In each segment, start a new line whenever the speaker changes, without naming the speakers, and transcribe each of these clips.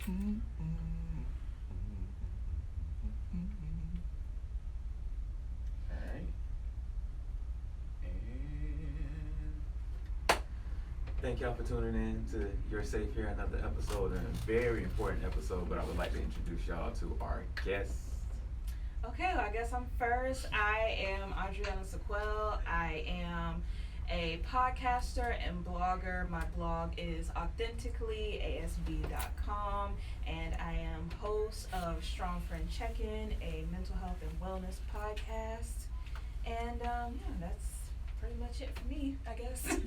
Thank y'all for tuning in to You're Safe Here, another episode, and a very important episode, but I would like to introduce y'all to our guests.
Okay, well, I guess I'm first. I am Adriana Sequel. I am a podcaster and blogger. My blog is authenticallyasb.com, and I am host of Strong Friend Check-In, a mental health and wellness podcast. And that's pretty much it for me, I guess.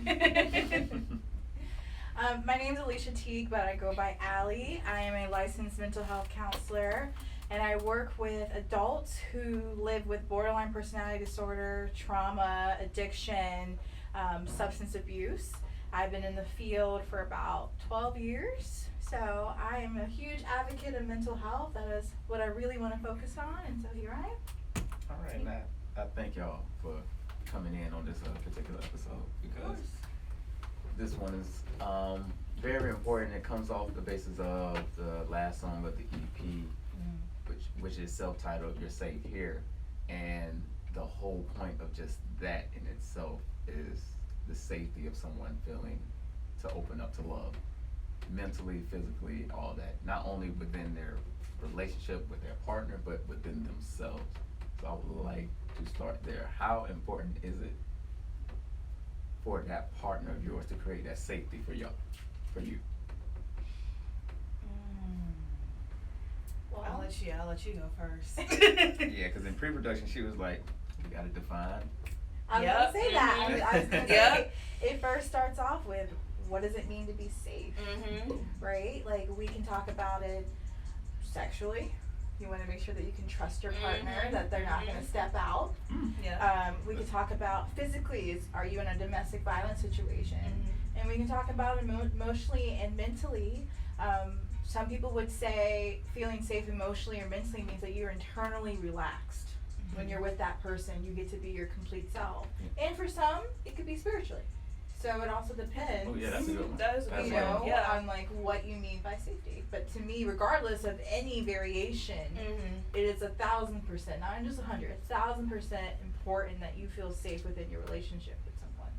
My name is Alicia Teague, but I go by Allie. I am a licensed mental health counselor, and I work with adults who live with borderline personality disorder, trauma, addiction, substance abuse. I've been in the field for about 12 years, so I am a huge advocate of mental health. That is what I really want to focus on, and so here I am.
All right, now I thank y'all for coming in on this particular episode, because this one is very important. It comes off the basis of the last song of the EP, which is self-titled You're Safe Here, and the whole point of just that in itself is the safety of someone feeling to open up to love, mentally, physically, all that, not only within their relationship with their partner, but within themselves. So I would like to start there. How important is it for that partner of yours to create that safety for you?
Well, I'll let you go first.
Yeah, because in pre-production she was like, "You gotta define."
I was going to say that. I was going to say, it first starts off with, what does it mean to be safe? Right? Like, we can talk about it sexually. You want to make sure that you can trust your partner, that they're not going to step out. We can talk about physically, are you in a domestic violence situation? And we can talk about emotionally and mentally. Some people would say feeling safe emotionally or mentally means that you're internally relaxed. When you're with that person, you get to be your complete self. And for some, it could be spiritually. So it also depends.
Oh yeah, that's a good one.
That is a good one.
On like what you mean by safety. But to me, regardless of any variation, it is 1,000%, not just 100, 1,000% important that you feel safe within your relationship with someone.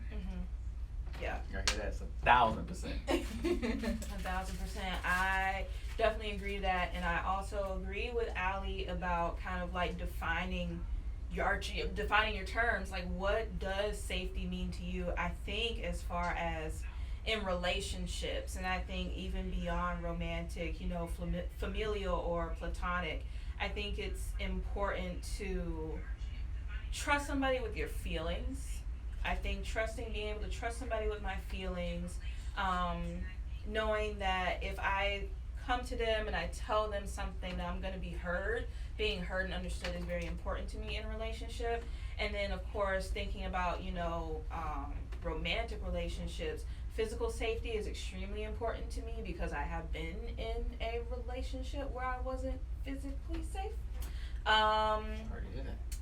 Yeah.
I hear that's 1,000%.
1,000%. I definitely agree with that, and I also agree with Allie about kind of like defining your terms. Like, what does safety mean to you? I think as far as in relationships, and I think even beyond romantic, familial or platonic, I think it's important to trust somebody with your feelings. I think being able to trust somebody with my feelings, knowing that if I come to them and I tell them something, that I'm going to be heard. Being heard and understood is very important to me in a relationship. And then, of course, thinking about, romantic relationships, physical safety is extremely important to me, because I have been in a relationship where I wasn't physically safe.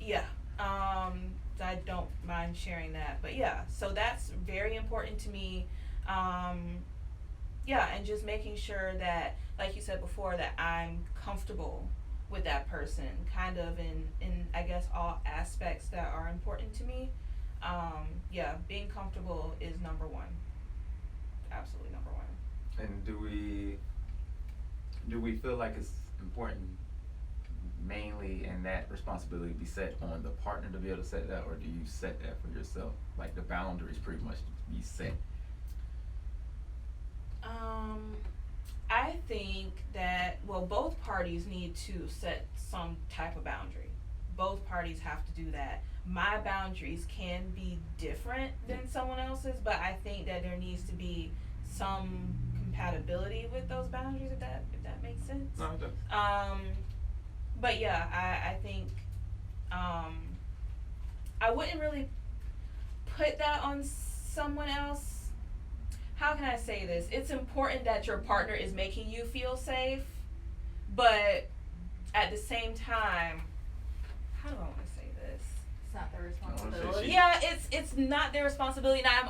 Yeah. I don't mind sharing that, but yeah, so that's very important to me. And just making sure that, like you said before, that I'm comfortable with that person, kind of in I guess all aspects that are important to me. Being comfortable is number one. Absolutely number one.
And do we feel like it's important mainly in that responsibility be set on the partner to be able to set that, or do you set that for yourself? Like, the boundaries pretty much be set?
I think that, both parties need to set some type of boundary. Both parties have to do that. My boundaries can be different than someone else's, but I think that there needs to be some compatibility with those boundaries, if that makes sense.
No, it does.
But yeah, I think I wouldn't really put that on someone else. How can I say this? It's important that your partner is making you feel safe, but at the same time, how do I want to say this?
It's not their responsibility.
Yeah, it's not their responsibility. Now I'm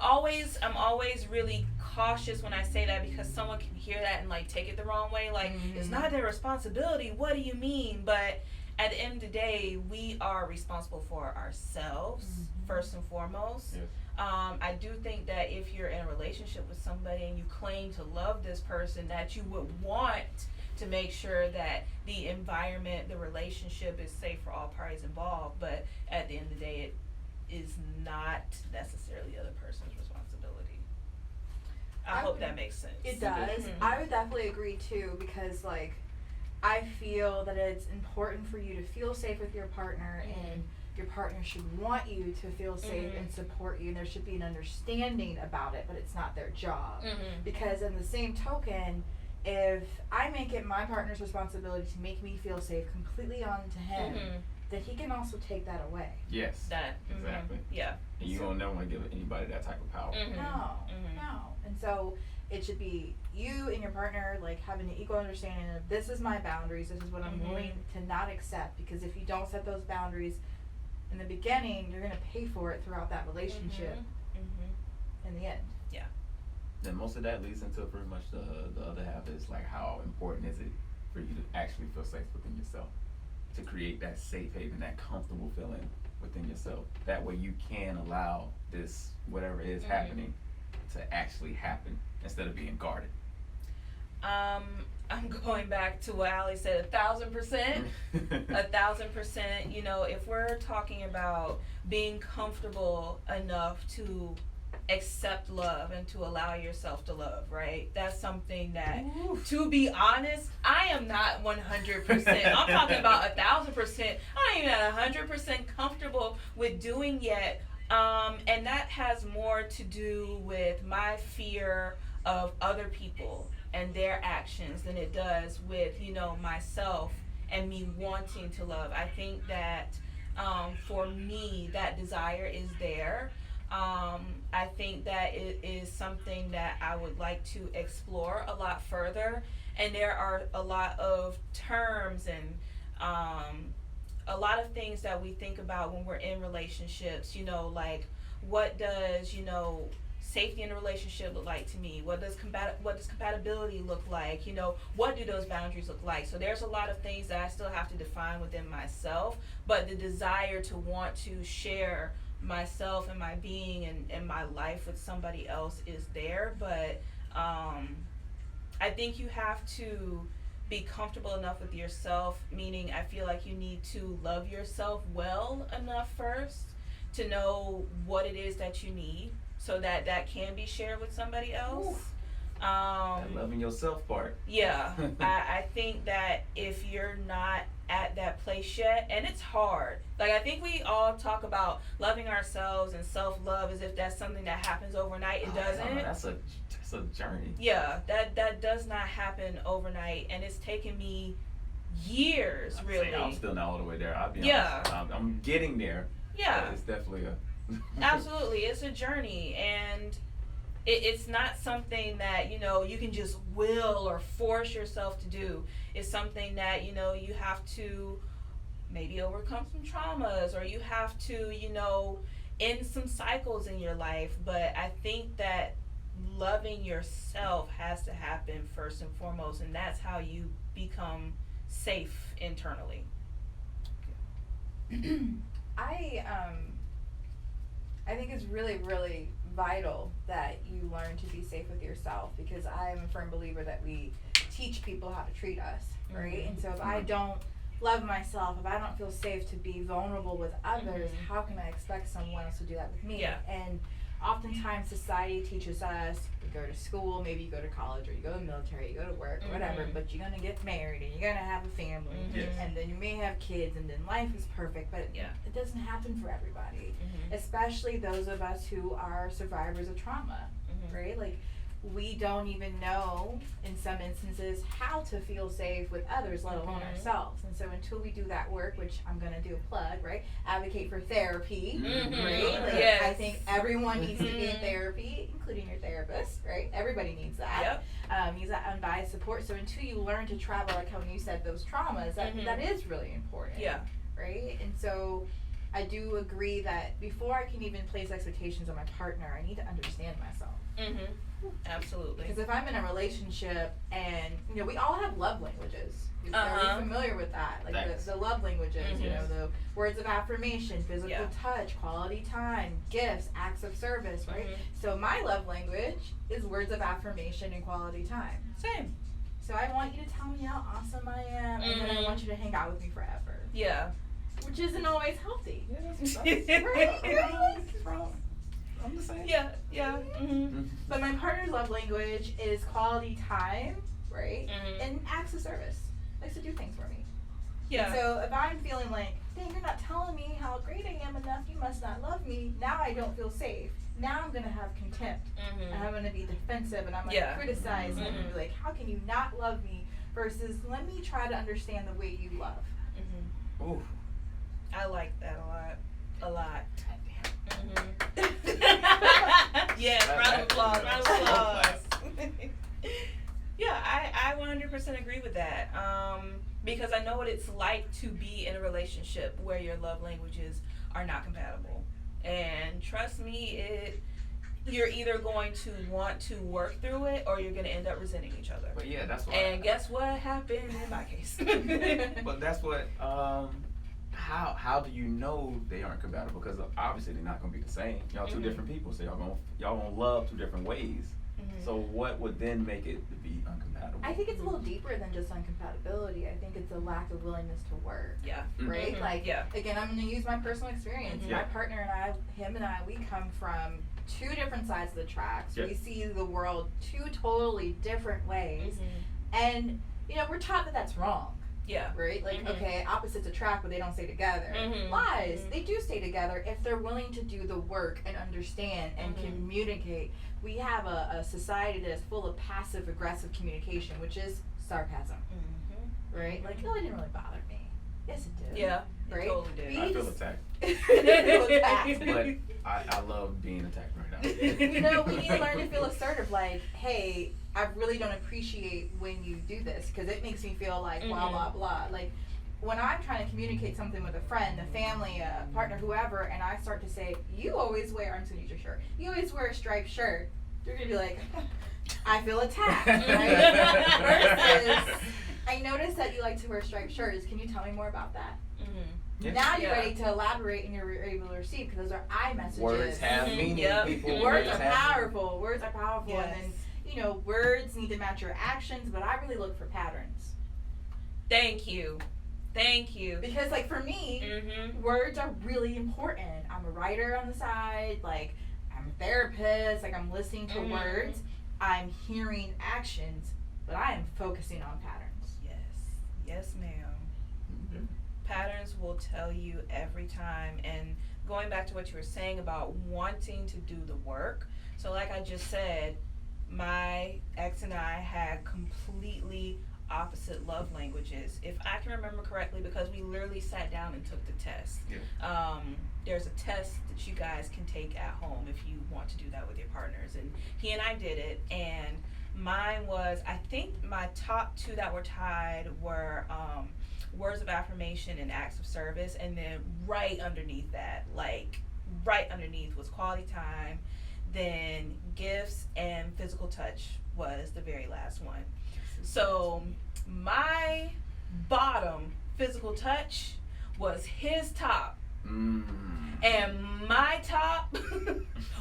always really cautious when I say that because someone can hear that and like take it the wrong way. Like, it's not their responsibility. What do you mean? But at the end of the day, we are responsible for ourselves first and foremost.
Yes.
I do think that if you're in a relationship with somebody and you claim to love this person, that you would want to make sure that the environment, the relationship is safe for all parties involved. But at the end of the day, it is not necessarily the other person's responsibility. I hope that makes sense.
It does. I would definitely agree too, because like I feel that it's important for you to feel safe with your partner, and your partner should want you to feel safe and support you, and there should be an understanding about it, but it's not their job. Because in the same token, if I make it my partner's responsibility to make me feel safe completely on to him, then he can also take that away.
Yes.
That
exactly.
Yeah.
And you don't never want to give anybody that type of power.
No. And so it should be you and your partner like having an equal understanding of this is my boundaries, this is what I'm willing to not accept, because if you don't set those boundaries in the beginning, you're going to pay for it throughout that relationship in the end.
Yeah.
And most of that leads into pretty much the other half is like how important is it for you to actually feel safe within yourself, to create that safe haven, that comfortable feeling within yourself. That way you can allow this whatever is happening to actually happen instead of being guarded.
I'm going back to what Ali said, 1,000%. 1,000%. You know, if we're talking about being comfortable enough to accept love and to allow yourself to love, right? That's something that, to be honest, I am not 100%. I'm talking about 1,000%. I ain't at 100% comfortable with doing yet. And that has more to do with my fear of other people and their actions than it does with, you know, myself and me wanting to love. I think that for me, that desire is there. I think that it is something that I would like to explore a lot further. And there are a lot of terms and a lot of things that we think about when we're in relationships, you know, like what does, you know, safety in a relationship look like to me? What does compatibility look like? You know, what do those boundaries look like? So there's a lot of things that I still have to define within myself, but the desire to want to share myself and my being and my life with somebody else is there. But I think you have to be comfortable enough with yourself, meaning I feel like you need to love yourself well enough first to know what it is that you need so that that can be shared with somebody else.
That loving yourself part.
Yeah, I think that if you're not at that place yet, and it's hard. Like I think we all talk about loving ourselves and self-love as if that's something that happens overnight. It doesn't.
That's a journey.
Yeah, that does not happen overnight, and it's taken me years, really.
I'm still not all the way there. I'll be
Yeah.
honest. I'm getting there.
Yeah.
But it's definitely a
Absolutely, it's a journey, and it's not something that, you know, you can just will or force yourself to do. It's something that, you know, you have to maybe overcome some traumas, or you have to, you know, end some cycles in your life. But I think that loving yourself has to happen first and foremost, and that's how you become safe internally.
I think it's really, really vital that you learn to be safe with yourself, because I'm a firm believer that we teach people how to treat us, right? And so if I don't love myself, if I don't feel safe to be vulnerable with others, how can I expect someone else to do that with me?
Yeah.
And oftentimes society teaches us, you go to school, maybe you go to college, or you go to the military, you go to work, or whatever, but you're gonna get married and you're gonna have a family, and then you may have kids, and then life is perfect, but it doesn't happen for everybody, especially those of us who are survivors of trauma, right? Like, we don't even know, in some instances, how to feel safe with others, let alone ourselves. And so until we do that work, which I'm going to do a plug, right? Advocate for therapy, right? Like, I think everyone needs to be in therapy, including your therapist, right? Everybody needs that. Needs that unbiased support. So until you learn to travel, like how you said, those traumas, that is really important. Right? And so I do agree that before I can even place expectations on my partner, I need to understand myself.
Absolutely.
Because if I'm in a relationship and, we all have love languages. Are we familiar with that? Like the love languages, the words of affirmation, physical touch, quality time, gifts, acts of service, right? So my love language is words of affirmation and quality time.
Same.
So I want you to tell me how awesome I am, and then I want you to hang out with me forever.
Yeah.
Which isn't always healthy.
Yeah, that's wrong. I'm the same.
Yeah.
But my partner's love language is quality time, right? And acts of service. Likes to do things for me.
Yeah.
And so if I'm feeling like, dang, you're not telling me how great I am enough, you must not love me, now I don't feel safe. Now I'm going to have contempt. And I'm going to be defensive, and I'm going to criticize, and I'm going to be like, how can you not love me? Versus, let me try to understand the way you love.
Ooh.
I like that a lot. Yes, round of applause. Yeah, I 100% agree with that. Because I know what it's like to be in a relationship where your love languages are not compatible. And trust me, you're either going to want to work through it, or you're going to end up resenting each other.
But yeah, that's what.
And guess what happened in my case?
But that's what. How do you know they aren't compatible? Because obviously they're not gonna be the same. Y'all two different people, so y'all gonna love two different ways. So what would then make it to be uncompatible?
I think it's a little deeper than just uncompatibility. I think it's a lack of willingness to work.
Yeah.
Right? Again, I'm gonna use my personal experience.
Yeah.
My partner and him and I, we come from two different sides of the tracks.
Yeah.
We see the world two totally different ways. And, we're taught that that's wrong.
Yeah.
Right? Like, okay, opposites attract, but they don't stay together. Lies. They do stay together if they're willing to do the work and understand and communicate. We have a society that is full of passive aggressive communication, which is sarcasm. Right? Like, no, it didn't really bother me. Yes, it did.
Yeah.
Right?
It totally did.
I feel attacked. But I love being attacked right now.
We need to learn to feel assertive. Like, hey, I really don't appreciate when you do this, because it makes me feel like blah, blah, blah. Like, when I'm trying to communicate something with a friend, a family, a partner, whoever, and I start to say, you always wear, I'm just going to use your shirt, you always wear a striped shirt, you're going to be like, I feel attacked, right? Versus, I noticed that you like to wear striped shirts. Can you tell me more about that?
Yeah.
Now you're ready to elaborate, and you're able to receive, because those are I messages.
Words have meaning. People.
Words are powerful. Words are powerful.
Yes.
And then, words need to match your actions, but I really look for patterns.
Thank you.
Because, like, for me, words are really important. I'm a writer on the side. Like, I'm a therapist. Like, I'm listening to words. I'm hearing actions, but I am focusing on patterns.
Yes, ma'am. Patterns will tell you every time. And going back to what you were saying about wanting to do the work. So like I just said, my ex and I had completely opposite love languages. If I can remember correctly, because we literally sat down and took the test. There's a test that you guys can take at home if you want to do that with your partners. And he and I did it. And mine was, I think my top two that were tied were words of affirmation and acts of service, and then right underneath that, was quality time, then gifts, and physical touch was the very last one. So my bottom, physical touch, was his top, and my top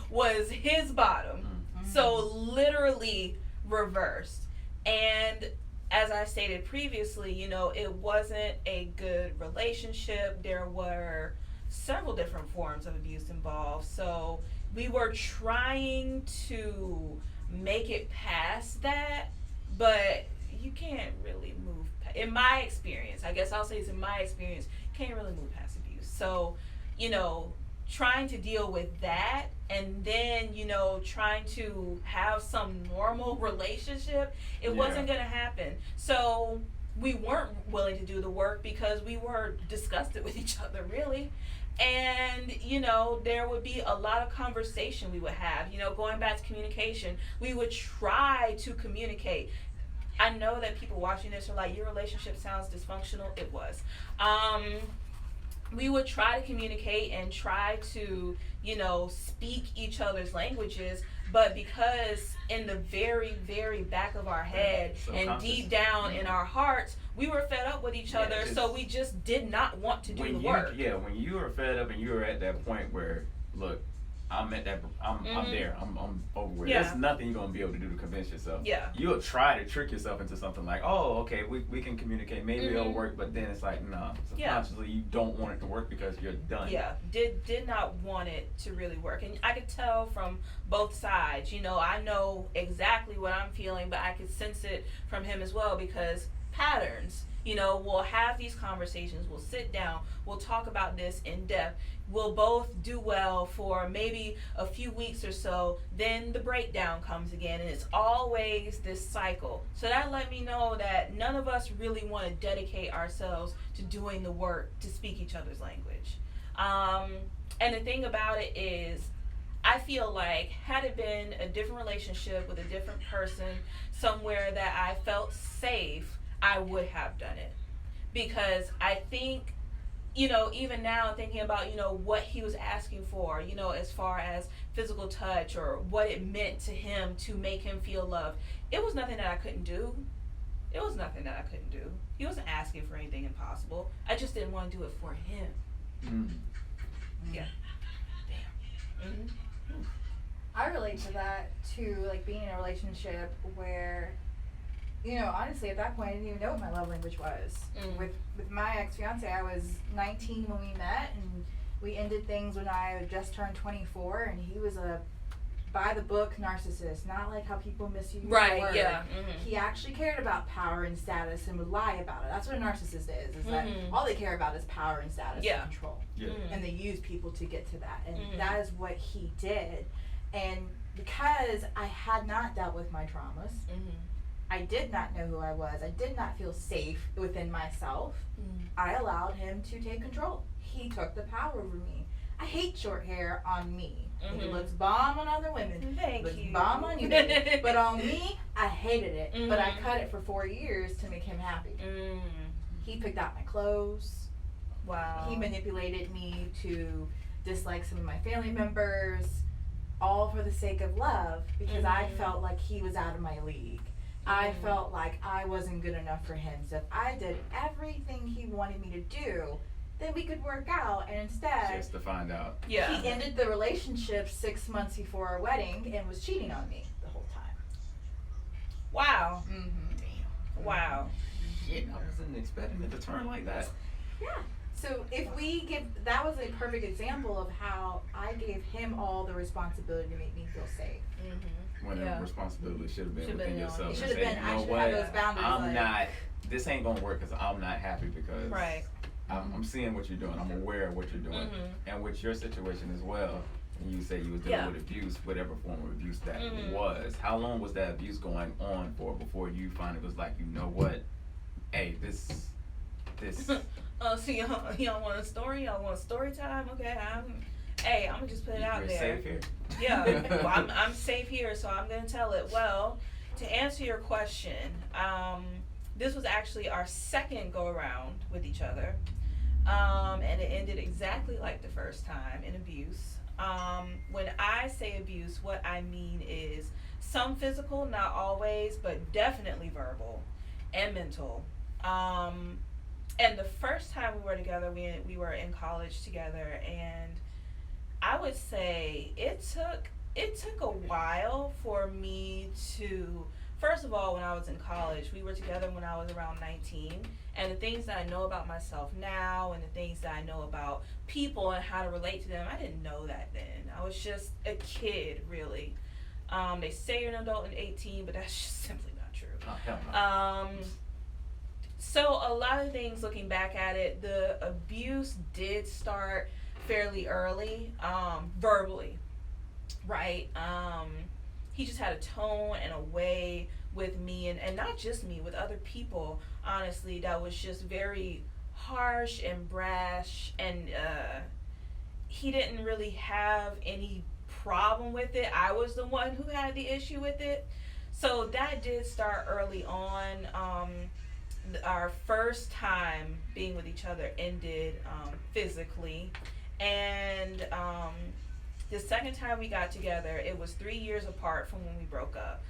was his bottom. So literally reversed. And as I stated previously, it wasn't a good relationship. There were several different forms of abuse involved. So we were trying to make it past that, but you can't really move in my experience. I guess I'll say it's in my experience, you can't really move past abuse. So, trying to deal with that, and then trying to have some normal relationship, it wasn't gonna happen. So we weren't willing to do the work because we were disgusted with each other, really. And there would be a lot of conversation we would have, going back to communication. We would try to communicate. I know that people watching this are like, your relationship sounds dysfunctional. It was. we would try to communicate and try to, speak each other's languages, but because in the very, very back of our head and deep down in our hearts, we were fed up with each other, so we just did not want to do the work.
When you were fed up and you were at that point where, look, I'm at that. I'm there. I'm over with.
Yeah.
There's nothing you're gonna be able to do to convince yourself.
Yeah.
You'll try to trick yourself into something like, oh, okay, we can communicate. Maybe it'll work. But then it's like, nah. Subconsciously, you don't want it to work because you're done.
Yeah. Did not want it to really work, and I could tell from both sides. I know exactly what I'm feeling, but I could sense it from him as well because patterns. We'll have these conversations. We'll sit down. We'll talk about this in depth. We'll both do well for maybe a few weeks or so, then the breakdown comes again, and it's always this cycle. So that let me know that none of us really want to dedicate ourselves to doing the work to speak each other's language. And the thing about it is, I feel like had it been a different relationship with a different person, somewhere that I felt safe, I would have done it. Because I think, even now thinking about, what he was asking for, as far as physical touch or what it meant to him to make him feel loved, it was nothing that I couldn't do. It was nothing that I couldn't do. He wasn't asking for anything impossible. I just didn't want to do it for him. Yeah. Damn.
I relate to that too, like being in a relationship where, honestly, at that point, I didn't even know what my love language was. With my ex-fiance, I was 19 when we met, and we ended things when I had just turned 24, and he was a by-the-book narcissist, not like how people misuse the word.
Yeah.
He actually cared about power and status and would lie about it. That's what a narcissist is that all they care about is power and status and control.
Yeah.
And they use people to get to that, and that is what he did. And because I had not dealt with my traumas, I did not know who I was. I did not feel safe within myself. I allowed him to take control. He took the power over me. I hate short hair on me. It looks bomb on other women.
Thank
looks
you.
bomb on you, baby. But on me, I hated it. But I cut it for 4 years to make him happy. He picked out my clothes.
Wow.
He manipulated me to dislike some of my family members, all for the sake of love, because I felt like he was out of my league. I felt like I wasn't good enough for him. So if I did everything he wanted me to do, then we could work out. And instead,
just to find out.
Yeah.
He ended the relationship 6 months before our wedding and was cheating on me the whole time.
Wow.
Damn.
Wow.
Shit, I wasn't expecting it to turn like that.
Yeah. So if we give, that was a perfect example of how I gave him all the responsibility to make me feel safe.
When the responsibility should have been within yourself.
It should
and
have
say,
been,
you
I
know
should
what?
have those boundaries.
I'm not, this ain't gonna work because I'm not happy because I'm seeing what you're doing. I'm aware of what you're doing. And with your situation as well, and you say you was dealing with abuse, whatever form of abuse that was, how long was that abuse going on for before you finally was like, you know what, hey, this.
So y'all want a story? Y'all want story time? Okay, I'm gonna just put it out
You're
there.
safe here.
Yeah, well, I'm safe here, so I'm gonna tell it. Well, to answer your question, this was actually our second go around with each other, and it ended exactly like the first time in abuse. When I say abuse, what I mean is some physical, not always, but definitely verbal and mental. And the first time we were together, we were in college together, and I would say it took a while for me to, first of all, when I was in college, we were together when I was around 19, and the things that I know about myself now and the things that I know about people and how to relate to them, I didn't know that then. I was just a kid, really. They say you're an adult at 18, but that's just simply not true.
Oh, hell no.
So a lot of things, looking back at it, the abuse did start fairly early, verbally, right? He just had a tone and a way with me, and not just me, with other people, honestly, that was just very harsh and brash, and he didn't really have any problem with it. I was the one who had the issue with it. So that did start early on. our first time being with each other ended physically, and the second time we got together, it was 3 years apart from when we broke up.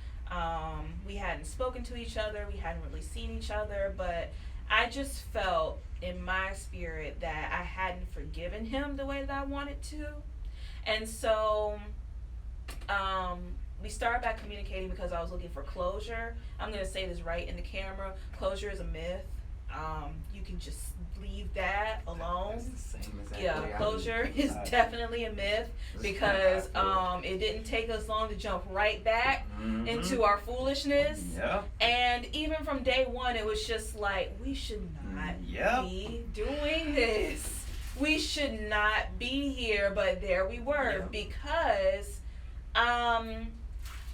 We hadn't spoken to each other, we hadn't really seen each other, but I just felt in my spirit that I hadn't forgiven him the way that I wanted to. And so we started back communicating because I was looking for closure. I'm going to say this right in the camera. Closure is a myth. You can just leave that alone.
That's the same exact
Yeah,
way
closure is definitely a myth because it didn't take us long to jump right back into our foolishness.
Yeah.
And even from day one, it was just like, we should not be doing this. We should not be here, but there we were because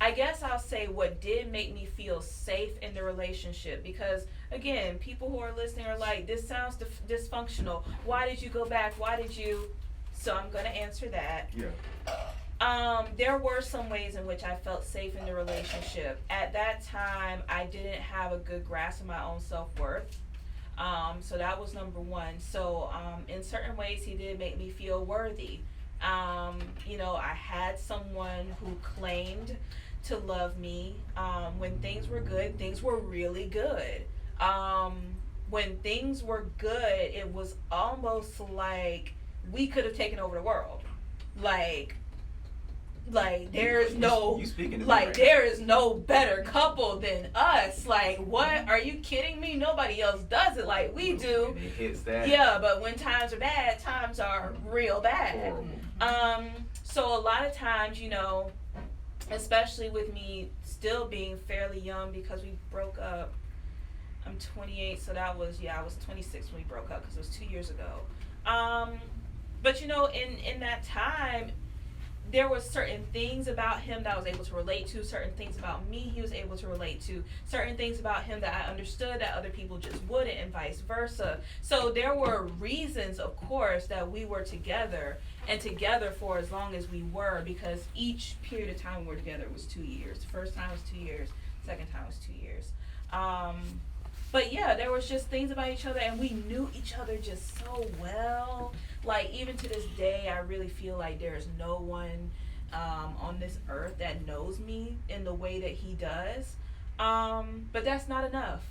I guess I'll say what did make me feel safe in the relationship, because again, people who are listening are like, this sounds dysfunctional. Why did you go back? Why did you? So I'm going to answer that.
Yeah.
There were some ways in which I felt safe in the relationship. At that time, I didn't have a good grasp of my own self-worth. So that was number one. So in certain ways, he did make me feel worthy. You know, I had someone who claimed to love me. When things were good, things were really good. When things were good, it was almost like we could have taken over the world. Like there is no, there is no better couple than us. Like, what? Are you kidding me? Nobody else does it like we do.
And it hits that.
Yeah, but when times are bad, times are real bad.
Horrible.
So a lot of times, you know, especially with me still being fairly young because we broke up. I'm 28, so that was, I was 26 when we broke up because it was 2 years ago. But you know, in that time, there were certain things about him that I was able to relate to, certain things about me he was able to relate to, certain things about him that I understood that other people just wouldn't, and vice versa. So there were reasons, of course, that we were together, and together for as long as we were, because each period of time we were together was 2 years. The first time was 2 years, second time was 2 years. But yeah, there was just things about each other, and we knew each other just so well. Like, even to this day, I really feel like there's no one on this earth that knows me in the way that he does. But that's not enough.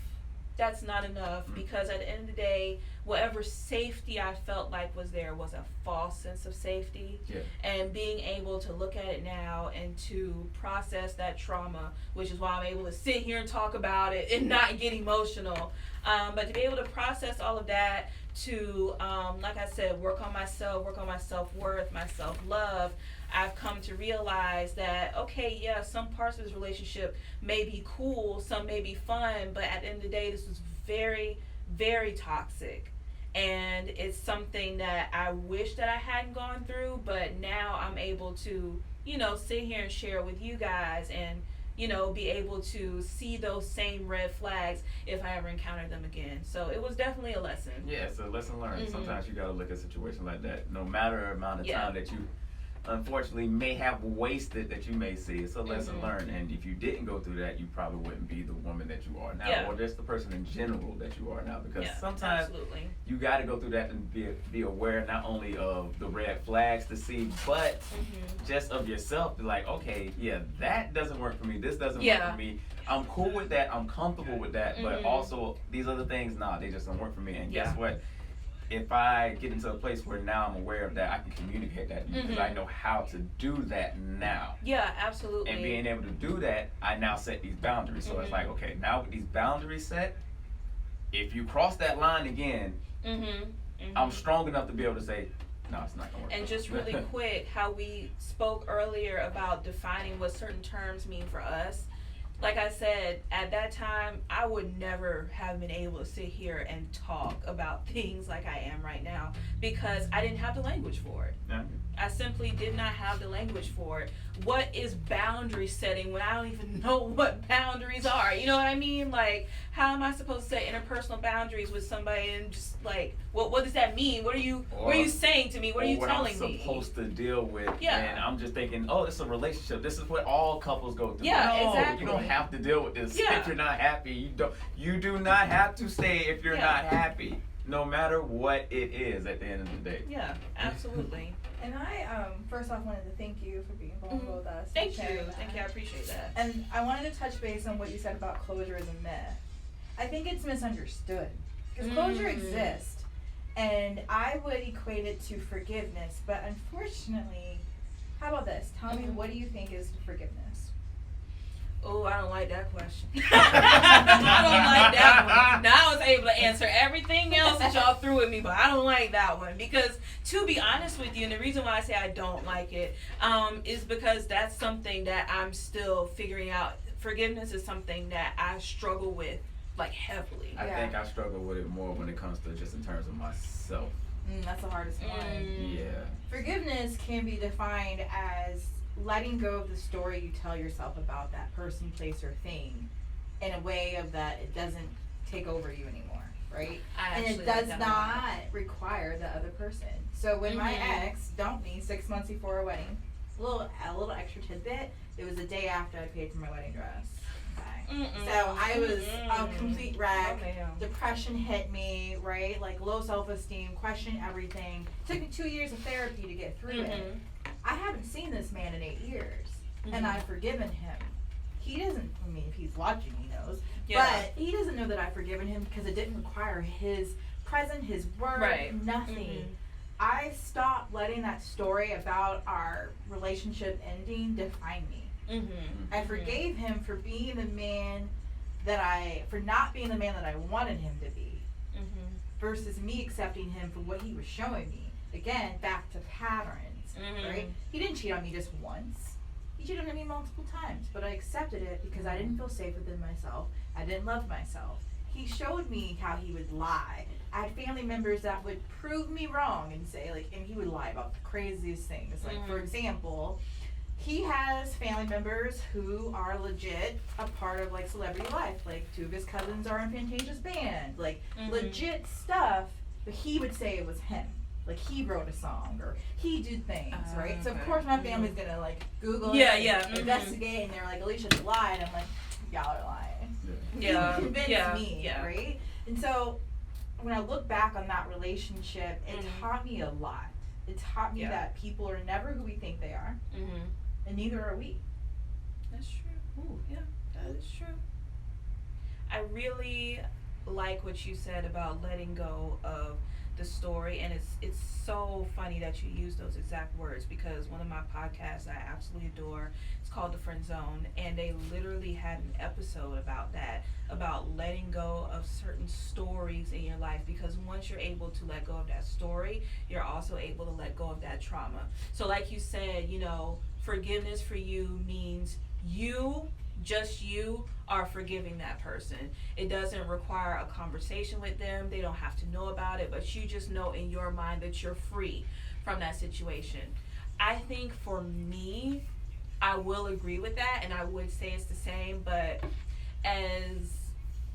That's not enough, because at the end of the day, whatever safety I felt like was there was a false sense of safety.
Yeah.
And being able to look at it now and to process that trauma, which is why I'm able to sit here and talk about it and not get emotional. But to be able to process all of that, to, like I said, work on myself, work on my self-worth, my self-love, I've come to realize that, okay, yeah, some parts of this relationship may be cool, some may be fun, but at the end of the day, this was very, very toxic. And it's something that I wish that I hadn't gone through, but now I'm able to, you know, sit here and share with you guys and, you know, be able to see those same red flags if I ever encounter them again. So it was definitely a lesson.
Yeah, it's a lesson learned. Sometimes you gotta look at a situation like that, no matter the amount of time that you unfortunately may have wasted that you may see. It's a lesson learned, and if you didn't go through that, you probably wouldn't be the woman that you are now, or just the person in general that you are now, because sometimes you got to go through that and be aware not only of the red flags to see, but just of yourself, to like, okay, yeah, that doesn't work for me, this doesn't work for me, I'm cool with that, I'm comfortable with that, but also these other things, nah, they just don't work for me. And guess what? If I get into a place where now I'm aware of that, I can communicate that because I know how to do that now.
Yeah, absolutely.
And being able to do that, I now set these boundaries. So it's like, okay, now with these boundaries set, if you cross that line again, I'm strong enough to be able to say, no, it's not gonna work.
And just really quick, how we spoke earlier about defining what certain terms mean for us. Like I said, at that time, I would never have been able to sit here and talk about things like I am right now because I didn't have the language for it. I simply did not have the language for it. What is boundary setting when I don't even know what boundaries are? You know what I mean? Like, how am I supposed to set interpersonal boundaries with somebody and just like, what does that mean? What are you saying to me? What are you telling me?
What I'm supposed to deal with.
Yeah.
And I'm just thinking, oh, it's a relationship. This is what all couples go through.
Yeah,
no,
exactly.
You don't have to deal with this
Yeah.
if you're not happy. You do not have to stay if you're not happy, no matter what it is at the end of the day.
Yeah, absolutely.
And I first off wanted to thank you for being vulnerable with us.
Thank you. Thank you. I appreciate that.
And I wanted to touch base on what you said about closure as a myth. I think it's misunderstood because closure exists, and I would equate it to forgiveness. But unfortunately, how about this? Tell me, what do you think is forgiveness?
Oh, I don't like that question. I don't like that one. Now I was able to answer everything else that y'all threw at me, but I don't like that one because, to be honest with you, and the reason why I say I don't like it, is because that's something that I'm still figuring out. Forgiveness is something that I struggle with, like, heavily.
I think I struggle with it more when it comes to just in terms of myself.
That's the hardest one.
Yeah.
Forgiveness can be defined as letting go of the story you tell yourself about that person, place, or thing in a way of that it doesn't take over you anymore, right? And it does not require the other person. So when my ex dumped me 6 months before our wedding, a little extra tidbit, it was the day after I paid for my wedding dress. Okay. So I was a complete wreck. Depression hit me, right? Like low self-esteem, question everything. Took me 2 years of therapy to get through it. I haven't seen this man in 8 years, and I've forgiven him. He doesn't, I mean, if he's watching, he knows. But he doesn't know that I've forgiven him because it didn't require his presence, his word, nothing. I stopped letting that story about our relationship ending define me. I forgave him for being the man for not being the man that I wanted him to be, versus me accepting him for what he was showing me. Again, back to patterns. Right? He didn't cheat on me just once. He cheated on me multiple times, but I accepted it because I didn't feel safe within myself. I didn't love myself. He showed me how he would lie. I had family members that would prove me wrong and say, like, and he would lie about the craziest things. Like, for example, he has family members who are legit a part of, like, celebrity life. Like, 2 of his cousins are in Fantasia's band. Like, legit stuff, but he would say it was him. Like, he wrote a song, or he did things, right? So, of course, my family's gonna, like, Google it, investigate, and they're like, Alicia lied. And I'm like, y'all are lying. You convinced me, right? And so, when I look back on that relationship, it taught me a lot. It taught me that people are never who we think they are, and neither are we.
That's true. Ooh, yeah, that is true. I really like what you said about letting go of the story, and it's so funny that you use those exact words, because one of my podcasts I absolutely adore, it's called The Friend Zone, and they literally had an episode about that, about letting go of certain stories in your life, because once you're able to let go of that story, you're also able to let go of that trauma. So like you said, you know, forgiveness for you means just you are forgiving that person. It doesn't require a conversation with them. They don't have to know about it, but you just know in your mind that you're free from that situation. I think for me, I will agree with that, and I would say it's the same, but as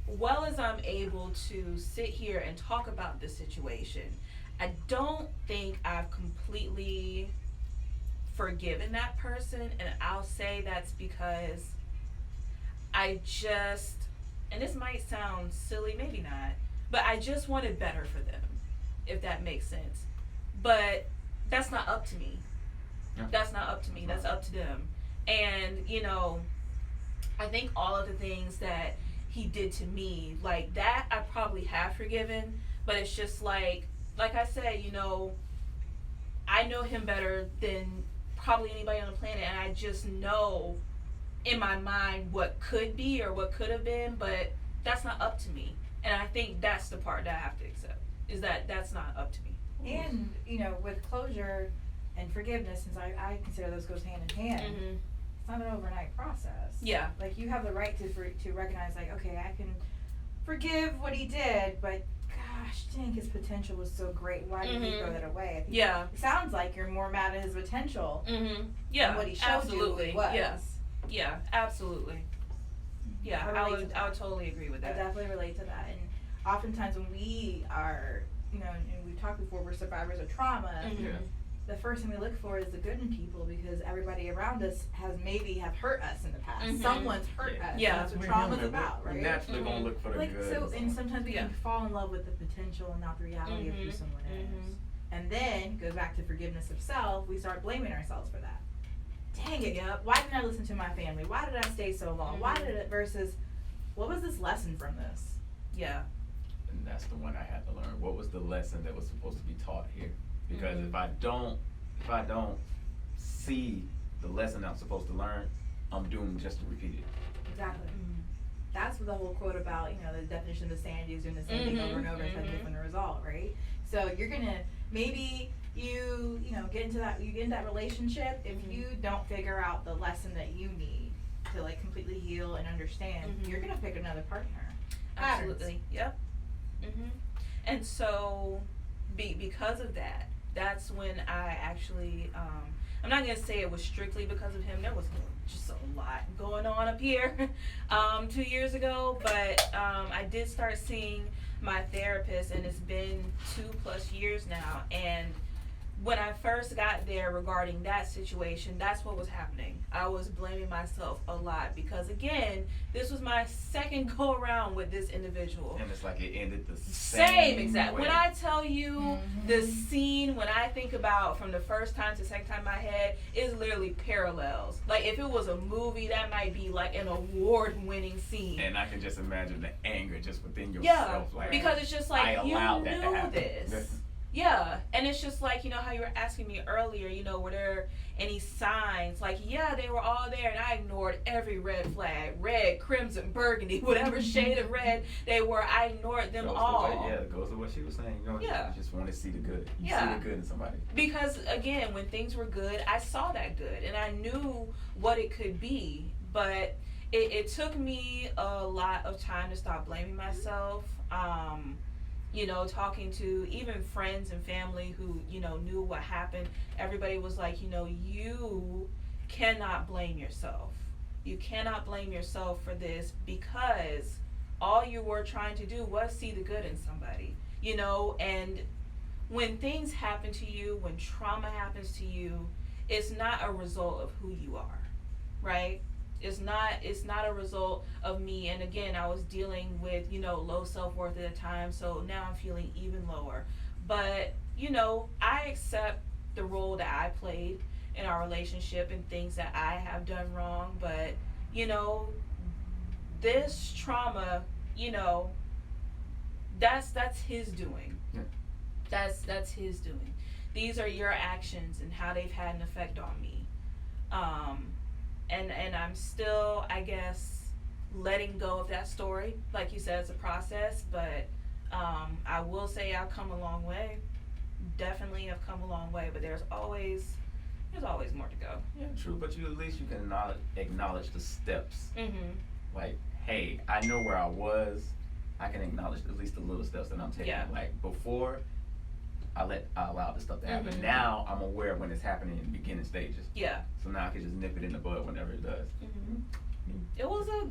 well as I'm able to sit here and talk about this situation, I don't think I've completely forgiven that person, and I'll say that's because I just, and this might sound silly, maybe not, but I just wanted better for them, if that makes sense. But that's not up to me. That's not up to me. That's up to them. And, you know, I think all of the things that he did to me, like that I probably have forgiven, but it's just like I said, you know, I know him better than probably anybody on the planet, and I just know in my mind what could be or what could have been, but that's not up to me. And I think that's the part that I have to accept, is that that's not up to me.
And, you know, with closure and forgiveness, since I consider those goes hand in hand, it's not an overnight process.
Yeah.
Like, you have the right to recognize, like, okay, I can forgive what he did, but gosh dang, his potential was so great. Why did he throw that away? I think it sounds like you're more mad at his potential than what he showed you who he was.
Yeah, absolutely. Yeah, I would totally agree with that.
I definitely relate to that. And oftentimes when we are, you know, and we've talked before, we're survivors of trauma, the first thing we look for is the good in people, because everybody around us have hurt us in the past.
Mhm.
Someone's hurt us.
Yeah.
That's what
We're
trauma's
human.
about,
We're
right?
naturally gonna look for the
Like,
good.
so, and sometimes we can
Yeah.
fall in love with the potential and not the reality of who
Mhm.
someone is.
Mhm.
And then, goes back to forgiveness of self, we start blaming ourselves for that. Dang it,
Yep.
why didn't I listen to my family? Why did I stay so long? Why
Mhm.
did it, versus, what was this lesson from this?
Yeah.
And that's the one I had to learn. What was the lesson that was supposed to be taught here? Because
Mhm.
if I don't see the lesson I'm supposed to learn, I'm doomed just to repeat it.
Exactly.
Mhm.
That's what the whole quote about, the definition of insanity is doing the same thing over and over, expecting a different result, right? So you're gonna, maybe you get into that relationship, if
Mhm.
you don't figure out the lesson that you need to like completely heal and understand,
Mhm.
you're gonna pick another partner.
Absolutely. Yep. Mhm. And so, because of that, that's when I actually, I'm not gonna say it was strictly because of him. There was just a lot going on up here, 2 years ago. But I did start seeing my therapist, and it's been 2+ years now. And when I first got there regarding that situation, that's what was happening. I was blaming myself a lot because, again, this was my second go around with this individual.
And it's like it ended the
Same exact.
way.
When I tell you
Mhm.
the scene, when I think about from the first time to the second time in my head, is literally parallels. Like, if it was a movie, that might be like an award-winning scene.
And I can just imagine the anger just within
Yeah,
yourself. Like,
because it's just like,
I
you
allowed that to
knew
happen.
this. Yeah, and it's just like, how you were asking me earlier, were there any signs? Like, yeah, they were all there, and I ignored every red flag, red, crimson, burgundy, whatever shade of red they were, I ignored them all.
It goes to what she was saying.
Yeah.
You just want to see the good. You
Yeah.
see the good in somebody.
Because, again, when things were good, I saw that good, and I knew what it could be, but it took me a lot of time to stop blaming myself. Talking to even friends and family who, knew what happened, everybody was like, you cannot blame yourself. You cannot blame yourself for this, because all you were trying to do was see the good in somebody, and when things happen to you, when trauma happens to you, it's not a result of who you are, right? It's not a result of me. And again, I was dealing with, low self-worth at the time, so now I'm feeling even lower. But, I accept the role that I played in our relationship and things that I have done wrong. But, this trauma, that's his doing.
Yeah.
That's his doing. These are your actions and how they've had an effect on me. And I'm still, I guess, letting go of that story. Like you said, it's a process, but I will say I've come a long way. Definitely have come a long way, but there's always more to go.
Yeah, true. But at least you can acknowledge the steps.
Mhm.
Like, hey, I know where I was. I can acknowledge at least the little steps that I'm taking.
Yeah.
Like, before, I allowed this stuff to happen.
Mhm.
Now I'm aware when it's happening in the beginning stages.
Yeah.
So now I can just nip it in the bud whenever it does.
Mhm. It was a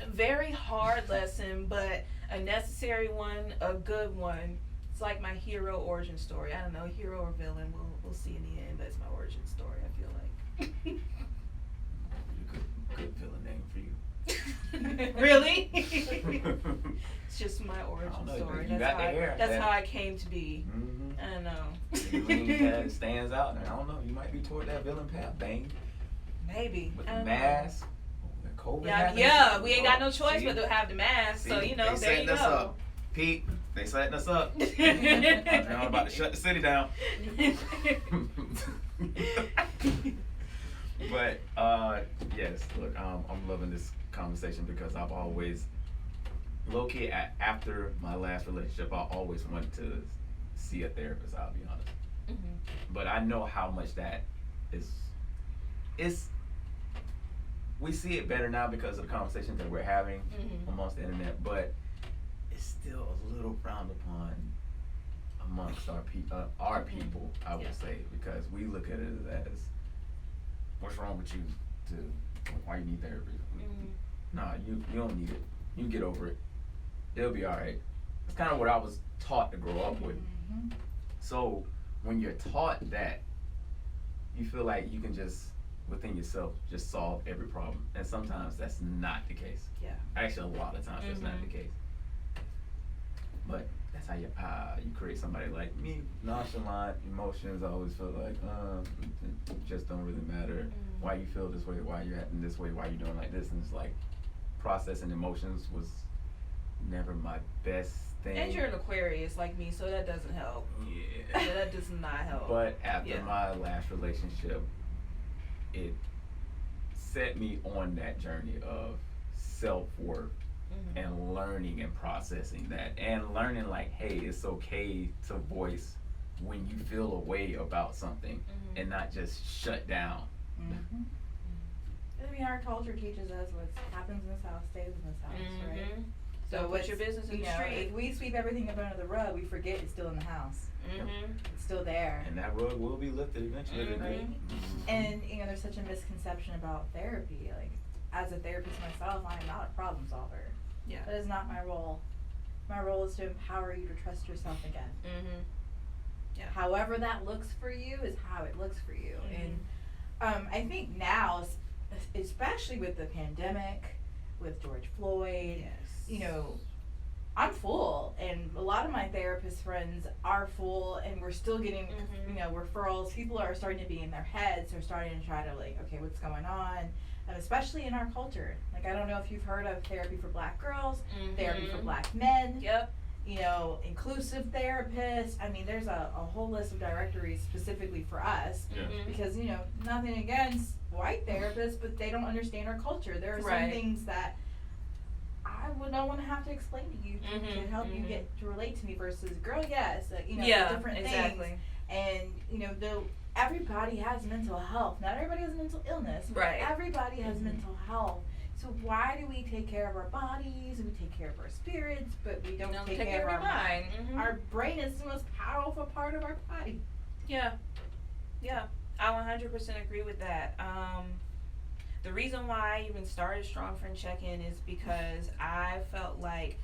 very hard lesson, but a necessary one, a good one. It's like my hero origin story. I don't know, hero or villain, we'll see in the end, but it's my origin story, I feel like.
Good villain name for you.
Really? It's just my origin
I don't know,
story.
you got the hair.
That's how I came to be.
Mm-hmm.
I don't know.
Your lean stands out, and I don't know, you might be toward that villain path, Bang.
Maybe.
With
I
the
don't
mask. When COVID
know.
happened,
Yeah, we ain't got no choice
see?
but to have the mask. So,
See,
there
they
you
setting us
go.
up. Pete, they setting us up. I'm about to shut the city down. But yes, look, I'm loving this conversation because I've always, low-key, after my last relationship, I always wanted to see a therapist, I'll be honest.
Mhm.
But I know how much that is, we see it better now because of the conversations that we're having
Mhm.
amongst the internet, but it's still a little frowned upon amongst our people, I would
Yeah.
say, because we look at it as, what's wrong with you? Why you need therapy?
Mhm.
Nah, you don't need it. You get over it. It'll be alright. It's kind of what I was taught to grow up with.
Mhm.
So when you're taught that, you feel like you can just within yourself just solve every problem, and sometimes that's not the case.
Yeah.
Actually, a lot of times that's not the case. But that's how you create somebody like me, nonchalant, emotions. I always feel like it just don't really matter why you feel this way, why you're acting this way, why you're doing like this, and it's like processing emotions was never my best thing.
And you're an Aquarius like me, so that doesn't help.
Yeah.
Yeah, that does not help.
But after my last relationship, it set me on that journey of self-worth and learning and processing that, and learning like, hey, it's okay to voice when you feel a way about something and not just shut down.
I mean, our culture teaches us what happens in this house stays in this house, right?
So what's your business in the street?
If we sweep everything up under the rug, we forget it's still in the house. It's still there.
And that rug will be lifted eventually.
And there's such a misconception about therapy. Like, as a therapist myself, I am not a problem solver.
Yeah.
That is not my role. My role is to empower you to trust yourself again.
Yeah.
However that looks for you is how it looks for you. And I think now, especially with the pandemic, with George Floyd, I'm full, and a lot of my therapist friends are full, and we're still getting, referrals. People are starting to be in their heads. They're starting to try to okay, what's going on? And especially in our culture. Like, I don't know if you've heard of therapy for Black girls, therapy for Black men.
Yep.
Inclusive therapists. I mean, there's a whole list of directories specifically for us. Because, nothing against white therapists, but they don't understand our culture. There are some things that I would not want to have to explain to you to help you get to relate to me versus girl, yes, different things. And everybody has mental health. Not everybody has mental illness, but everybody has mental health. So why do we take care of our bodies and we take care of our spirits, but we don't take care of our mind? Our brain is the most powerful part of our body.
Yeah, I 100% agree with that. The reason why I even started Strong Friend Check-In is because I felt like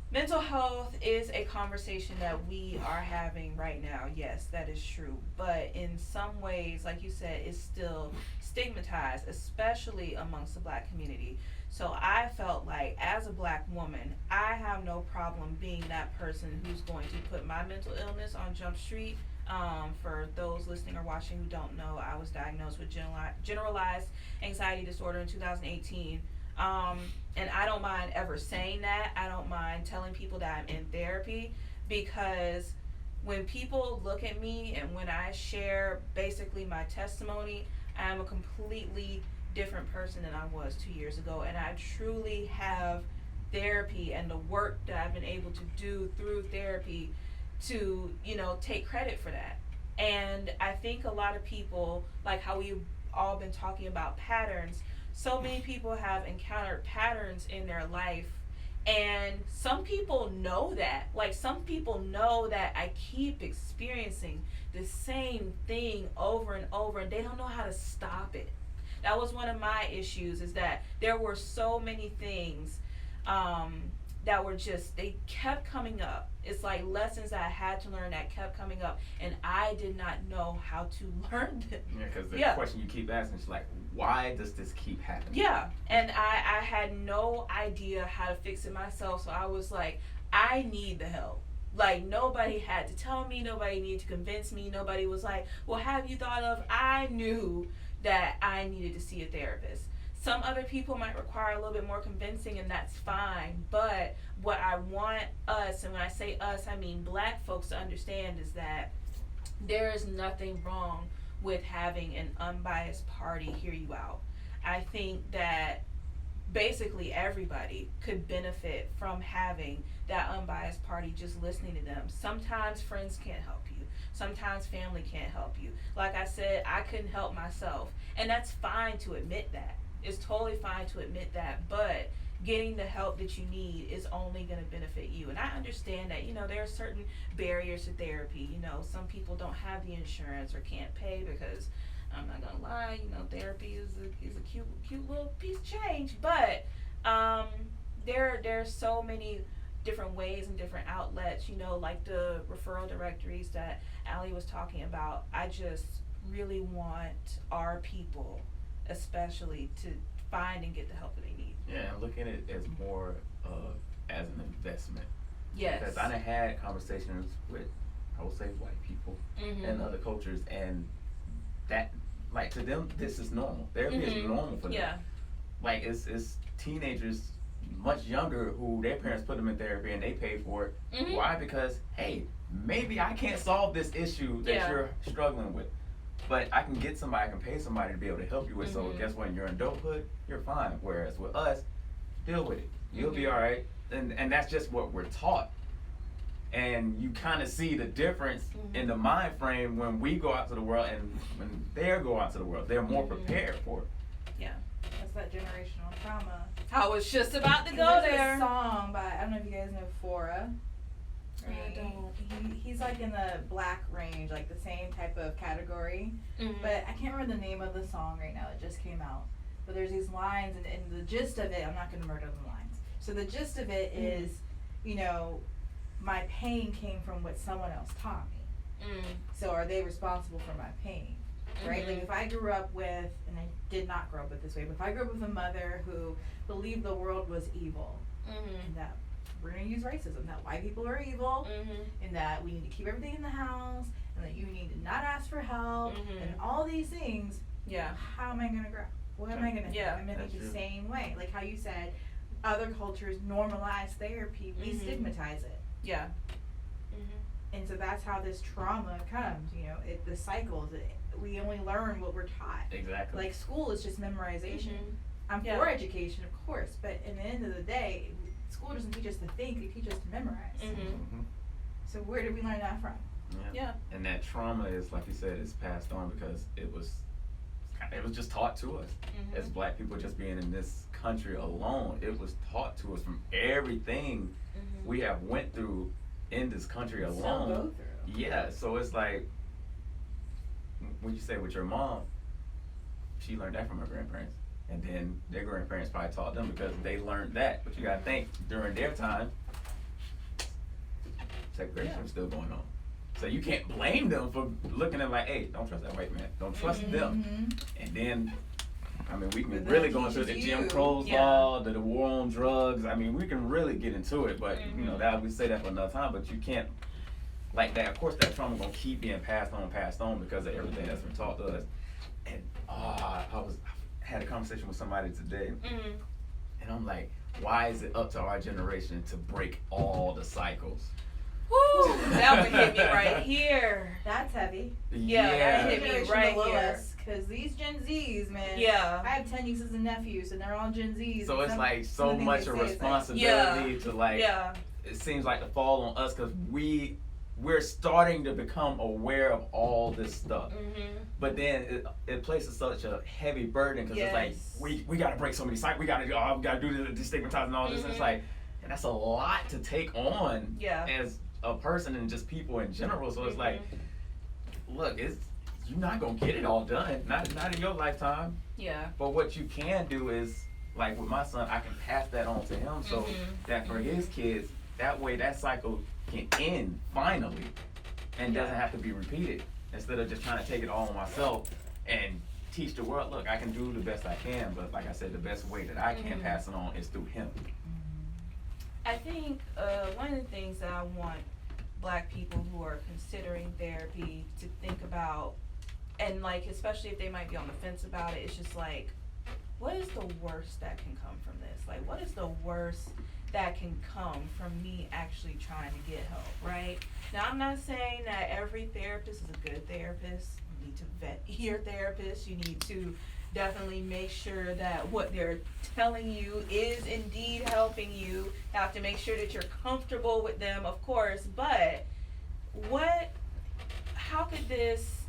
mental health is a conversation that we are having right now. Yes, that is true. But in some ways, like you said, it's still stigmatized, especially amongst the Black community. So I felt like, as a Black woman, I have no problem being that person who's going to put my mental illness on Jump Street. For those listening or watching who don't know, I was diagnosed with generalized anxiety disorder in 2018. And I don't mind ever saying that. I don't mind telling people that I'm in therapy, because when people look at me and when I share basically my testimony, I am a completely different person than I was 2 years ago. And I truly have therapy and the work that I've been able to do through therapy to, take credit for that. And I think a lot of people, like how we've all been talking about patterns, so many people have encountered patterns in their life, and some people know that. Like, some people know that I keep experiencing the same thing over and over, and they don't know how to stop it. That was one of my issues, is that there were so many things that were just, they kept coming up. It's like lessons that I had to learn that kept coming up, and I did not know how to learn them.
Yeah, because the question you keep asking is like, why does this keep happening?
Yeah, and I had no idea how to fix it myself, so I was like, I need the help. Like, nobody had to tell me, nobody needed to convince me, nobody was like, well, have you thought of, I knew that I needed to see a therapist. Some other people might require a little bit more convincing, and that's fine. But what I want us, and when I say us, I mean Black folks, to understand is that there is nothing wrong with having an unbiased party hear you out. I think that basically everybody could benefit from having that unbiased party just listening to them. Sometimes friends can't help you. Sometimes family can't help you. Like I said, I couldn't help myself. And that's fine to admit that. It's totally fine to admit that, but getting the help that you need is only going to benefit you. And I understand that, there are certain barriers to therapy. Some people don't have the insurance or can't pay, because I'm not going to lie, therapy is a cute little piece of change. But there's so many different ways and different outlets, you know, like the referral directories that Allie was talking about. I just really want our people especially to find and get the help that they need.
Yeah, and look at it as more of as an investment.
Yes.
Because I done had conversations with, I would say, white people and other cultures, and that, like, to them, this is normal. Therapy is normal for them.
Yeah.
Like, it's teenagers much younger who their parents put them in therapy and they pay for it. Why? Because, hey, maybe I can't solve this issue that you're struggling with, but I can get somebody, I can pay somebody to be able to help you with. So guess what? In your adulthood, you're fine. Whereas with us, deal with it. You'll be all right. And that's just what we're taught. And you kind of see the difference in the mind frame when we go out to the world and when they go out to the world. They're more prepared for it.
Yeah.
That's that generational trauma.
I was just about to go
There's
there.
a song by, I don't know if you guys know Fora.
I don't.
He's like in the black range, like the same type of category. But I can't remember the name of the song right now. It just came out. But there's these lines, and the gist of it, I'm not going to murder the lines. So the gist of it is, you know, my pain came from what someone else taught me. So are they responsible for my pain? Right? Like if I grew up with, and I did not grow up with this way, but if I grew up with a mother who believed the world was evil, and that we're going to use racism, that white people are evil, and that we need to keep everything in the house, and that you need to not ask for help, and all these things, how am I going to grow? What am I going to do? I'm going to think the same way. Like how you said, other cultures normalize therapy, we stigmatize it.
Yeah.
And so that's how this trauma comes, you know, the cycles. We only learn what we're taught.
Exactly.
Like school is just memorization. I'm for education, of course, but at the end of the day, school doesn't teach us to think, it teaches us to memorize. So where did we learn that from?
Yeah. And that trauma is, like you said, is passed on because it was just taught to us. As black people just being in this country alone, it was taught to us from everything we have went through in this country alone.
Still go through.
Yeah, so it's like, when you say with your mom, she learned that from her grandparents. And then their grandparents probably taught them because they learned that. But you gotta think, during their time, segregation was still going on. So you can't blame them for looking at like, hey, don't trust that white man. Don't trust them. And then, I mean, we can really go into the Jim Crow law, the war on drugs. I mean, we can really get into it, but you know, that we say that for another time. But you can't, like that. Of course, that trauma gonna keep being passed on because of everything that's been taught to us. And I had a conversation with somebody today, and I'm like, why is it up to our generation to break all the cycles?
Woo, that one hit me right here.
That's heavy.
That hit me right here.
Because these Gen Zs, man. I have 10 nieces and nephews, and they're all Gen Zs.
So it's like so much a responsibility to like. It seems like to fall on us because we're starting to become aware of all this stuff. But then it places such a heavy burden because it's like we got to break so many cycles. We got to do the destigmatizing and all this. And it's like, and that's a lot to take on as a person and just people in general. So it's like, look, you're not gonna get it all done, not in your lifetime. But what you can do is, like with my son, I can pass that on to him so that for his kids, that way that cycle can end finally and doesn't have to be repeated, instead of just trying to take it all on myself and teach the world, look, I can do the best I can, but like I said, the best way that I can pass it on is through him.
I think one of the things that I want Black people who are considering therapy to think about, and like especially if they might be on the fence about it, it's just like, what is the worst that can come from this? Like, what is the worst that can come from me actually trying to get help, right? Now, I'm not saying that every therapist is a good therapist. You need to vet your therapist. You need to definitely make sure that what they're telling you is indeed helping you. You have to make sure that you're comfortable with them, of course, but how could this,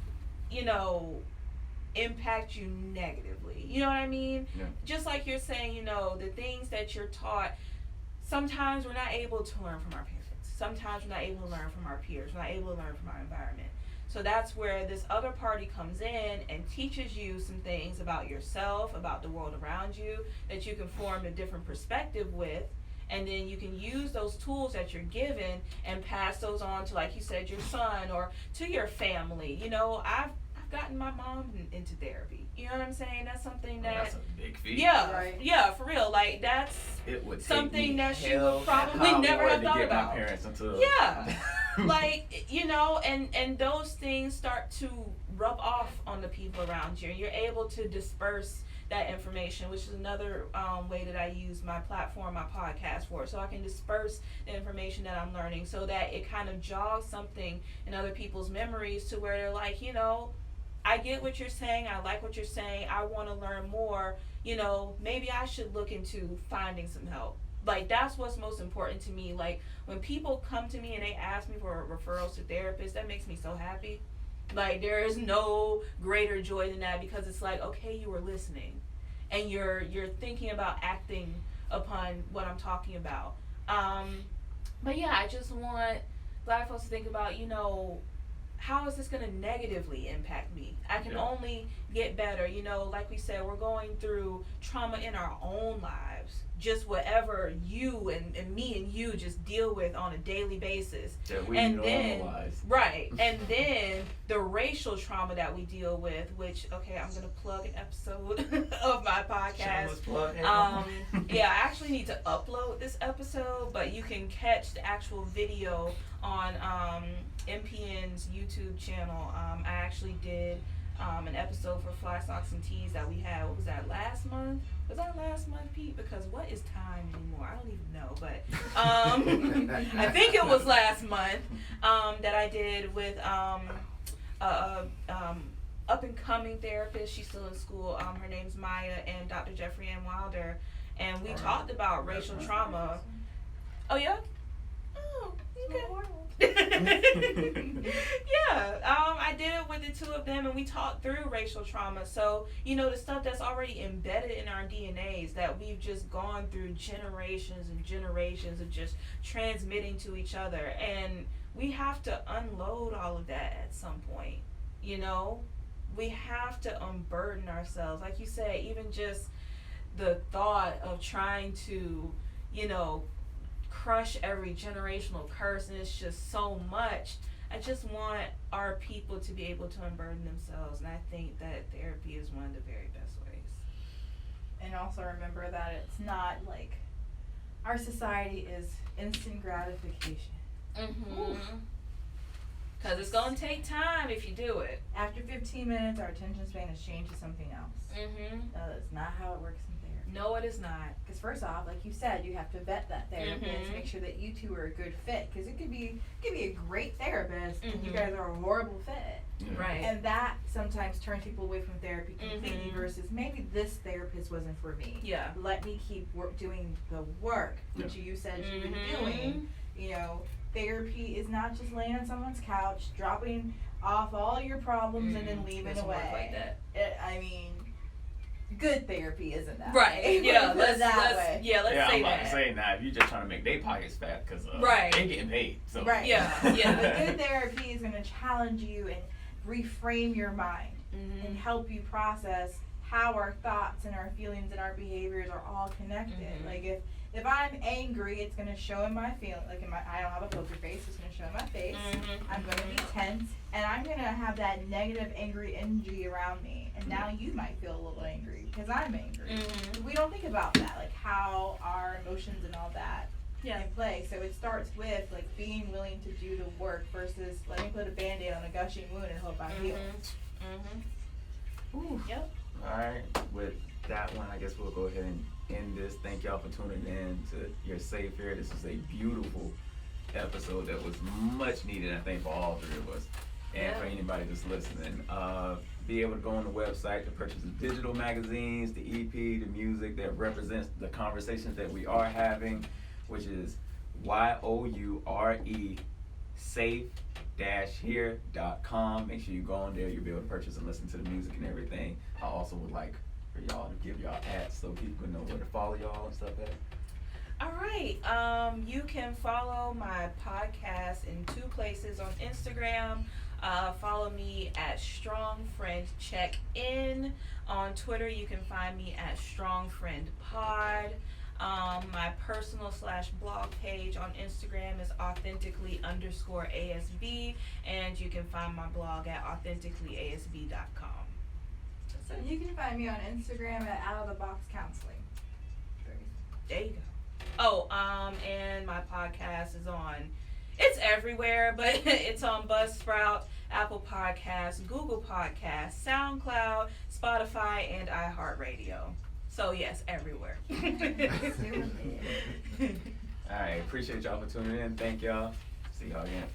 impact you negatively? You know what I mean?
Yeah.
Just like you're saying, the things that you're taught, sometimes we're not able to learn from our parents. Sometimes we're not able to learn from our peers. We're not able to learn from our environment. So that's where this other party comes in and teaches you some things about yourself, about the world around you, that you can form a different perspective with. and then you can use those tools that you're given and pass those on to, like you said, your son or to your family. You know, I've gotten my mom into therapy. You know what I'm saying? That's something that
that's a big feat.
yeah,
Right.
yeah, for real. Like that's
It would take
something
me
that she
hell
would probably
and high
never
water
have
to
thought
get
about.
my parents into
Yeah. Like, you know, and those things start to rub off on the people around you, and you're able to disperse that information, which is another way that I use my platform, my podcast for, so I can disperse the information that I'm learning, so that it kind of jogs something in other people's memories to where they're like, you know, I get what you're saying, I like what you're saying, I want to learn more, you know, maybe I should look into finding some help. Like, that's what's most important to me. Like, when people come to me and they ask me for referrals to therapists, that makes me so happy. Like, there is no greater joy than that, because it's like, okay, you were listening and you're thinking about acting upon what I'm talking about. But yeah, I just want Black folks to think about, you know, how is this going to negatively impact me? I can only get better. You know, like we said, we're going through trauma in our own lives. Just whatever you and me and you just deal with on a daily basis.
That we
and then,
normalize.
right. And then the racial trauma that we deal with, which, okay, I'm going to plug an episode of my podcast.
Shameless plug.
Yeah, I actually need to upload this episode, but you can catch the actual video on MPN's YouTube channel. I actually did an episode for Fly Socks and Tees that we had. What was that, last month? Was that last month, Pete? Because what is time anymore? I don't even know, but I think it was last month that I did with up and coming therapist. She's still in school. Her name's Maya, and Dr. Jeffrey Ann Wilder, and we talked about racial trauma. Oh yeah. Oh, okay. Yeah, I did it with the two of them, and we talked through racial trauma. So, you know, the stuff that's already embedded in our DNAs that we've just gone through generations and generations of just transmitting to each other, and we have to unload all of that at some point. You know, we have to unburden ourselves. Like you said, even just the thought of trying to, you know, crush every generational curse, and it's just so much. I just want our people to be able to unburden themselves, and I think that therapy is one of the very best ways.
And also remember that it's not like our society is instant gratification.
Because it's going to take time if you do it.
After 15 minutes, our attention span has changed to something else. That's not how it works in therapy.
No, it is not.
Because first off, like you said, you have to vet that therapist, make sure that you two are a good fit. Because it could be a great therapist, and you guys are a horrible fit.
Right.
And that sometimes turns people away from therapy completely versus maybe this therapist wasn't for me.
Yeah.
Let me keep doing the work, which you said you've been doing. You know, therapy is not just laying on someone's couch, dropping off all your problems and then leaving away.
Like that.
I mean, good therapy isn't that
right.
way.
Yeah, let's
let's
say
I'm about
that.
to say now, if you're just trying to make their pockets fat, because
right.
they're getting paid. So.
Right.
Yeah.
But good therapy is going to challenge you and reframe your mind and help you process how our thoughts and our feelings and our behaviors are all connected. Like if I'm angry, it's gonna show in my I don't have a poker face, it's gonna show in my face. I'm gonna be tense, and I'm gonna have that negative, angry energy around me. And now you might feel a little angry because I'm angry. We don't think about that, like how our emotions and all that in play. So it starts with like being willing to do the work versus let me put a Band-Aid on a gushing wound and hope I heal.
Ooh. Yep.
All right, with that one, I guess we'll go ahead and end this. Thank y'all for tuning in to You're Safe Here. This is a beautiful episode that was much needed, I think, for all three of us. And for anybody that's listening, be able to go on the website to purchase the digital magazines, the EP, the music that represents the conversations that we are having, which is YOURE safe-here.com. Make sure you go on there. You'll be able to purchase and listen to the music and everything. I also would like for y'all to give y'all ads so people can know where to follow y'all and stuff like that.
All right. You can follow my podcast in two places on Instagram. Follow me at Strong Friend Check In. On Twitter, you can find me at Strong Friend Pod. My personal / blog page on Instagram is authentically_ASB, and you can find my blog at authenticallyasb.com.
So you can find me on Instagram at Out of the Box Counseling.
There you go. Oh, and my podcast is on, it's everywhere, but it's on Buzzsprout, Apple Podcasts, Google Podcasts, SoundCloud, Spotify, and iHeartRadio. So yes, everywhere.
Alright, appreciate y'all for tuning in. Thank y'all. See y'all again.